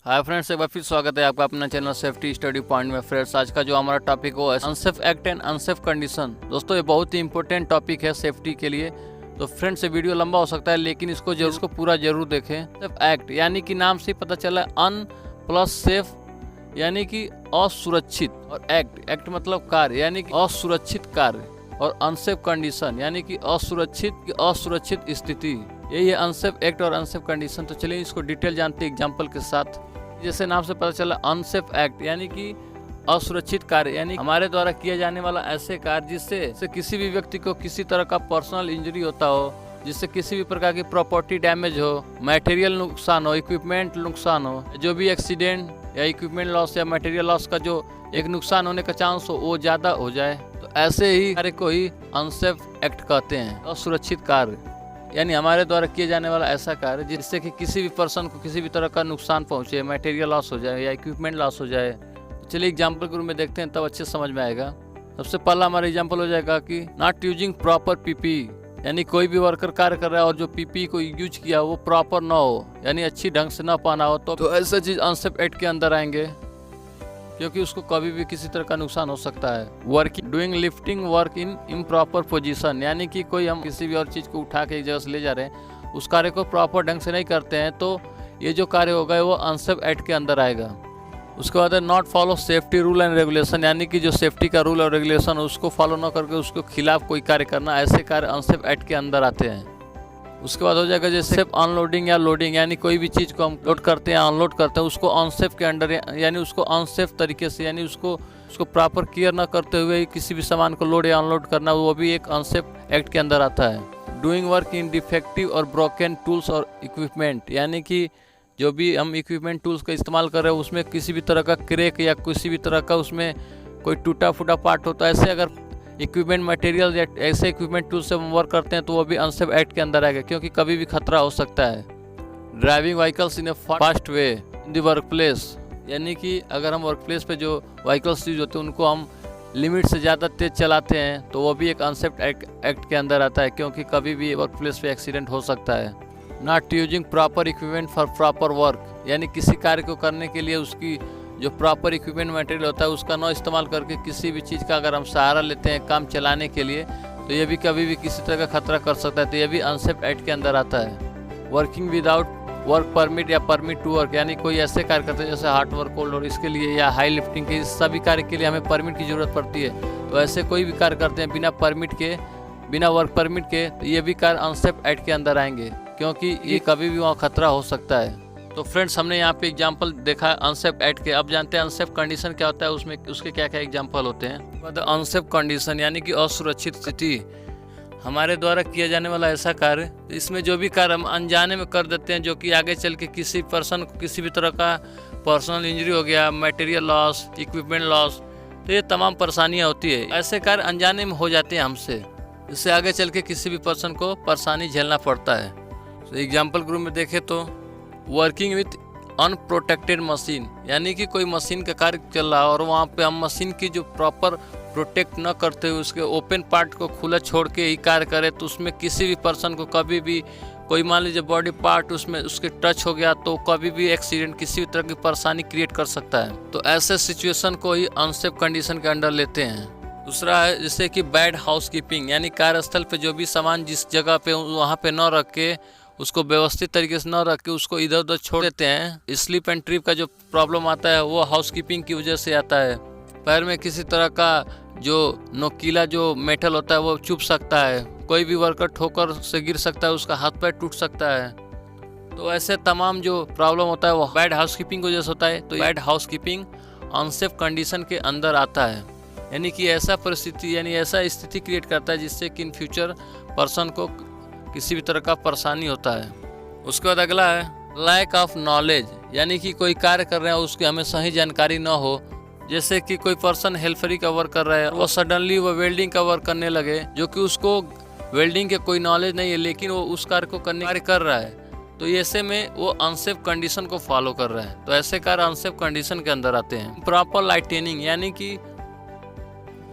Hi friends, एक बार फिर स्वागत है आपका अपना चैनल सेफ्टी स्टडी पॉइंट में। फ्रेंड्स, आज का जो हमारा टॉपिक वो है unsafe act and unsafe condition. दोस्तों, ये बहुत ही इंपॉर्टेंट टॉपिक है सेफ्टी के लिए। तो फ्रेंड्स, ये वीडियो लंबा हो सकता है, लेकिन इसको पूरा जरूर देखें। अनसेफ एक्ट यानी कि नाम से पता चला अन प्लस सेफ यानी कि असुरक्षित, और एक्ट मतलब कार्य यानी कि असुरक्षित कार्य, और अनसेफ कंडीशन यानी कि असुरक्षित स्थिति। यही है अनसेफ एक्ट और अनसेफ कंडीशन। तो चलिए इसको डिटेल जानते हैं एग्जाम्पल के साथ। जैसे नाम से पता चला अनसेफ एक्ट यानी कि असुरक्षित कार्य, यानी हमारे द्वारा किया जाने वाला ऐसे कार्य जिससे किसी भी व्यक्ति को किसी तरह का पर्सनल इंजरी होता हो, जिससे किसी भी प्रकार की प्रॉपर्टी डैमेज हो, मटेरियल नुकसान हो, इक्विपमेंट नुकसान हो, जो भी एक्सीडेंट या इक्विपमेंट लॉस या मटेरियल लॉस का जो एक नुकसान होने का चांस हो वो ज़्यादा हो जाए, तो ऐसे ही कार्य को ही अनसेफ एक्ट कहते हैं। असुरक्षित कार्य यानी हमारे द्वारा किए जाने वाला ऐसा कार्य जिससे कि किसी भी पर्सन को किसी भी तरह का नुकसान पहुंचे, मटेरियल लॉस हो जाए या इक्विपमेंट लॉस हो जाए। तो चलिए एग्जाम्पल के रूप में देखते हैं, तब अच्छे समझ में आएगा। सबसे पहला हमारा एग्जाम्पल हो जाएगा कि नॉट यूजिंग प्रॉपर पीपी, यानी कोई भी वर्कर कार्य कर रहा है और जो पीपी को यूज किया वो प्रॉपर ना हो, यानी अच्छी ढंग से ना पहना हो, तो ऐसा चीज अनसेफ एक्ट के अंदर आएंगे, क्योंकि उसको कभी भी किसी तरह का नुकसान हो सकता है। Working doing lifting work in improper position, यानी कि कोई हम किसी भी और चीज़ को उठा के एक जगह से ले जा रहे हैं, उस कार्य को प्रॉपर ढंग से नहीं करते हैं, तो ये जो कार्य होगा वो अनसेफ एक्ट के अंदर आएगा। उसके बाद है not follow safety rule and regulation, यानी कि जो सेफ्टी का रूल और रेगुलेशन उसको फॉलो न करके उसके खिलाफ कोई कार्य करना, ऐसे कार्य अनसेफ एक्ट के अंदर आते हैं। उसके बाद हो जाएगा जैसे अनलोडिंग या लोडिंग, यानी कोई भी चीज़ को हम लोड करते हैं अनलोड करते हैं, उसको अनसेफ के अंडर, यानी उसको अनसेफ तरीके से, यानी उसको प्रॉपर केयर ना करते हुए किसी भी सामान को लोड या अनलोड करना, वो भी एक अनसेफ एक्ट के अंदर आता है। डूइंग वर्क इन डिफेक्टिव और ब्रोकन टूल्स और इक्विपमेंट, यानी कि जो भी हम इक्विपमेंट टूल्स का इस्तेमाल कर रहे हैं उसमें किसी भी तरह का क्रैक या किसी भी तरह का उसमें कोई टूटा फूटा पार्ट होता है, ऐसे अगर इक्विपमेंट मटेरियल या ऐसे इक्विपमेंट टूल से हम वर्क करते हैं तो वो भी अनसेफ एक्ट के अंदर आएगा, क्योंकि कभी भी खतरा हो सकता है। Driving vehicles in A fast way in the work place, यानी कि अगर हम वर्क प्लेस पे जो व्हीकल्स यूज होते हैं उनको हम लिमिट से ज़्यादा तेज चलाते हैं तो वो भी एक अनसेफ एक्ट के अंदर आता है, क्योंकि कभी भी वर्क प्लेस पे एक्सीडेंट हो सकता है। Not using proper equipment for proper work, यानी किसी कार्य को करने के लिए उसकी जो प्रॉपर इक्विपमेंट मटेरियल होता है उसका न इस्तेमाल करके किसी भी चीज़ का अगर हम सहारा लेते हैं काम चलाने के लिए, तो ये भी कभी भी किसी तरह का खतरा कर सकता है, तो ये भी अनसेफ एक्ट के अंदर आता है। वर्किंग विदाउट वर्क परमिट या परमिट टू वर्क, यानी कोई ऐसे कार्य करते हैं जैसे हार्ड वर्क, कोल्ड और इसके लिए या हाई लिफ्टिंग के, इस सभी कार्य के लिए हमें परमिट की ज़रूरत पड़ती है, तो ऐसे कोई भी कार्य करते हैं बिना परमिट के, बिना वर्क परमिट के, तो ये भी कार्य अनसेफ एक्ट के अंदर आएंगे, क्योंकि ये कभी भी वहाँ खतरा हो सकता है। तो फ्रेंड्स, हमने यहाँ पे एग्जांपल देखा अनसेफ एक्ट के। अब जानते हैं अनसेफ कंडीशन क्या होता है, उसमें उसके क्या क्या एग्जांपल होते हैं। अनसेफ कंडीशन यानी कि असुरक्षित स्थिति, हमारे द्वारा किया जाने वाला ऐसा कार्य, इसमें जो भी कार्य हम अनजाने में कर देते हैं जो कि आगे चल के किसी पर्सन को किसी भी तरह का पर्सनल इंजरी हो गया, मटेरियल लॉस, इक्विपमेंट लॉस, तो ये तमाम परेशानियाँ होती है। ऐसे कार्य अनजाने में हो जाते हैं हमसे, इससे आगे चल के किसी भी पर्सन को परेशानी झेलना पड़ता है। तो एग्जाम्पल के रूप में देखें तो वर्किंग विथ अनप्रोटेक्टेड मशीन, यानी कि कोई मशीन का कार्य चल रहा है और वहाँ पे हम मशीन की जो प्रॉपर प्रोटेक्ट न करते हुए उसके ओपन पार्ट को खुला छोड़ के ही कार्य करें, तो उसमें किसी भी पर्सन को कभी भी कोई मान लीजिए बॉडी पार्ट उसमें उसके टच हो गया तो कभी भी एक्सीडेंट, किसी भी तरह की परेशानी क्रिएट कर सकता है, तो ऐसे सिचुएशन को ही अनसेफ कंडीशन के अंडर लेते हैं। दूसरा है जैसे कि बैड हाउसकीपिंग, यानी कार्यस्थल पे जो भी सामान जिस जगह पे वहाँ पे न रख के उसको व्यवस्थित तरीके से न रख के उसको इधर उधर छोड़ देते हैं। स्लिप एंड ट्रिप का जो प्रॉब्लम आता है वो हाउसकीपिंग की वजह से आता है। पैर में किसी तरह का जो नोकीला जो मेटल होता है वो चुभ सकता है, कोई भी वर्कर ठोकर से गिर सकता है, उसका हाथ पैर टूट सकता है, तो ऐसे तमाम जो प्रॉब्लम होता है वो बैड हाउसकीपिंग की वजह से होता है। तो बैड हाउसकीपिंग अनसेफ कंडीशन के अंदर आता है, यानी कि ऐसा परिस्थिति यानी ऐसा स्थिति क्रिएट करता है जिससे कि इन फ्यूचर पर्सन को किसी भी तरह का परेशानी होता है। उसके बाद अगला है लैक ऑफ नॉलेज, यानी कि कोई कार्य कर रहे हैं उसकी हमें सही जानकारी न हो, जैसे कि कोई पर्सन हेल्परी का वर्क कर रहा है, वो सडनली वो वेल्डिंग का वर्क करने लगे, जो कि उसको वेल्डिंग के कोई नॉलेज नहीं है लेकिन वो उस कार्य को कार्य कर रहा है, तो ऐसे में वो अनसेफ कंडीशन को फॉलो कर रहा है, तो ऐसे कार्य अनसेफ कंडीशन के अंदर आते हैं। प्रॉपर लाइटनिंग, यानी कि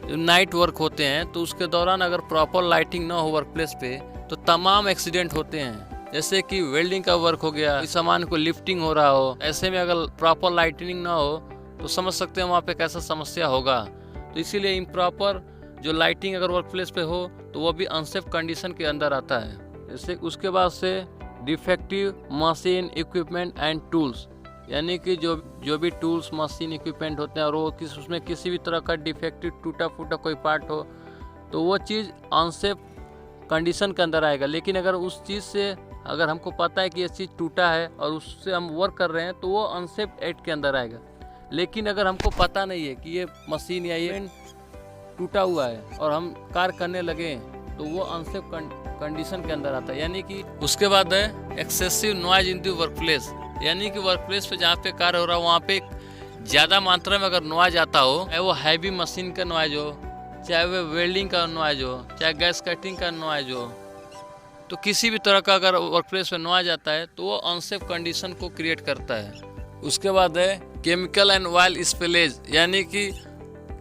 नाइट वर्क होते हैं तो उसके दौरान अगर प्रॉपर लाइटिंग ना हो वर्क प्लेस पे तो तमाम एक्सीडेंट होते हैं, जैसे कि वेल्डिंग का वर्क हो गया, इस सामान को लिफ्टिंग हो रहा हो, ऐसे में अगर प्रॉपर लाइटनिंग ना हो तो समझ सकते हैं वहाँ पे कैसा समस्या होगा। तो इसीलिए इम्प्रॉपर जो लाइटिंग अगर वर्क प्लेस पे हो तो वो भी अनसेफ कंडीशन के अंदर आता है। जैसे उसके बाद से defective machine equipment and tools, यानी कि जो भी टूल्स मशीन इक्विपमेंट होते हैं और वो उसमें किसी भी तरह का डिफेक्टिव टूटा फूटा कोई पार्ट हो तो वो चीज़ अनसेफ कंडीशन के अंदर आएगा। लेकिन अगर उस चीज़ से अगर हमको पता है कि ये चीज़ टूटा है और उससे हम वर्क कर रहे हैं तो वो अनसेफ एक्ट के अंदर आएगा। लेकिन अगर हमको पता नहीं है कि ये मशीन या ये टूटा हुआ है और हम कार्य करने लगे तो वो अनसेफ कंडीशन के अंदर आता है। यानी कि उसके बाद है excessive noise in the work place, यानी कि वर्क प्लेस पे जहाँ पे कार्य हो रहा है वहाँ पे ज़्यादा मात्रा में अगर नॉइज आता हो, चाहे वो हैवी मशीन का नॉइज हो, चाहे वो वेल्डिंग का नॉइज हो, चाहे गैस कटिंग का नॉइज हो, तो किसी भी तरह का अगर वर्क प्लेस पे नॉइज आता है तो वो अनसेफ कंडीशन को क्रिएट करता है। उसके बाद है केमिकल एंड ऑयल स्पिलेज, यानी कि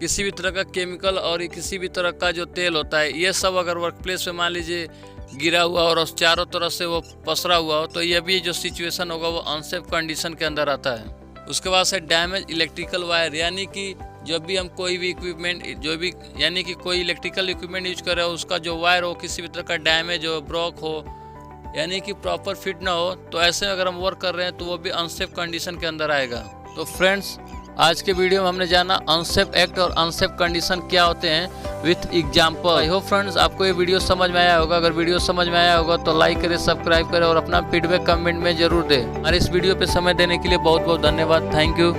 किसी भी तरह का केमिकल और किसी भी तरह का जो तेल होता है ये सब अगर वर्क प्लेस पे मान लीजिए गिरा हुआ और चारों तरफ से वो पसरा हुआ हो तो ये भी जो सिचुएशन होगा वो अनसेफ कंडीशन के अंदर आता है। उसके बाद से डैमेज इलेक्ट्रिकल वायर, यानी कि जब भी हम कोई भी इक्विपमेंट यानी कि कोई इलेक्ट्रिकल इक्विपमेंट यूज कर रहे हो उसका जो वायर हो किसी भी तरह का डैमेज हो, ब्रोक हो, यानी कि प्रॉपर फिट ना हो, तो ऐसे में अगर हम वर्क कर रहे हैं तो वो भी अनसेफ कंडीशन के अंदर आएगा। तो फ्रेंड्स आज के वीडियो में हमने जाना अनसेफ एक्ट और अनसेफ कंडीशन क्या होते हैं with example. I hope friends आपको ये वीडियो समझ में आया होगा। अगर वीडियो समझ में आया होगा तो लाइक करें, सब्सक्राइब करें और अपना फीडबैक कमेंट में जरूर दें। और इस वीडियो पे समय देने के लिए बहुत बहुत धन्यवाद। Thank you.